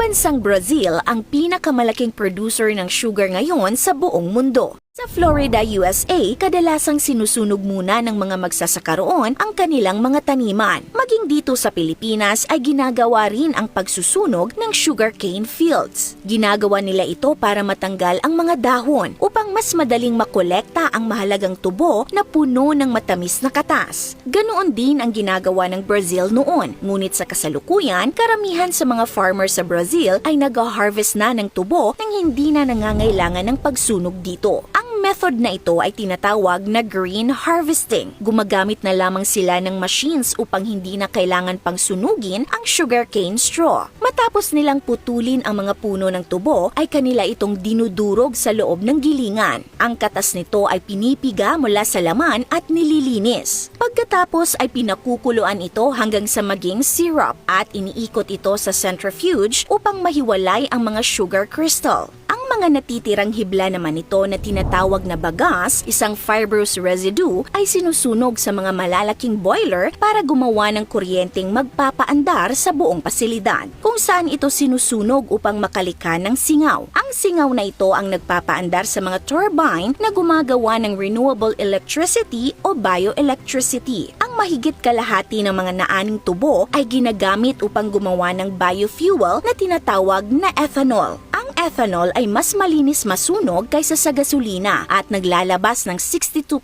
bansang Brazil ang pinakamalaking producer ng sugar ngayon sa buong mundo. Sa Florida, USA, kadalasang sinusunog muna ng mga magsasaka roon ang kanilang mga taniman. Maging dito sa Pilipinas ay ginagawa rin ang pagsusunog ng sugarcane fields. Ginagawa nila ito para matanggal ang mga dahon upang mas madaling makolekta ang mahalagang tubo na puno ng matamis na katas. Ganoon din ang ginagawa ng Brazil noon. Ngunit sa kasalukuyan, karamihan sa mga farmers sa Brazil ay nag-harvest na ng tubo nang hindi na nangangailangan ng pagsunog dito. Ang method na ito ay tinatawag na green harvesting. Gumagamit na lamang sila ng machines upang hindi na kailangan pang sunugin ang sugarcane straw. Matapos nilang putulin ang mga puno ng tubo, ay kanila itong dinudurog sa loob ng gilingan. Ang katas nito ay pinipiga mula sa laman at nililinis. Pagkatapos ay pinakukuluan ito hanggang sa maging syrup at iniikot ito sa centrifuge upang mahiwalay ang mga sugar crystal. Ang mga natitirang hibla naman nito na tinatawag na bagas, isang fibrous residue, ay sinusunog sa mga malalaking boiler para gumawa ng kuryenteng magpapaandar sa buong pasilidad, kung saan ito sinusunog upang makalikan ng singaw. Ang singaw na ito ang nagpapaandar sa mga turbine na gumagawa ng renewable electricity o bioelectricity. Ang mahigit kalahati ng mga naaning tubo ay ginagamit upang gumawa ng biofuel na tinatawag na ethanol. Ang ethanol ay mas malinis masunog kaysa sa gasolina at naglalabas ng 62%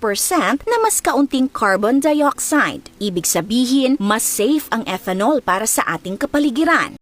na mas kaunting carbon dioxide. Ibig sabihin, mas safe ang ethanol para sa ating kapaligiran.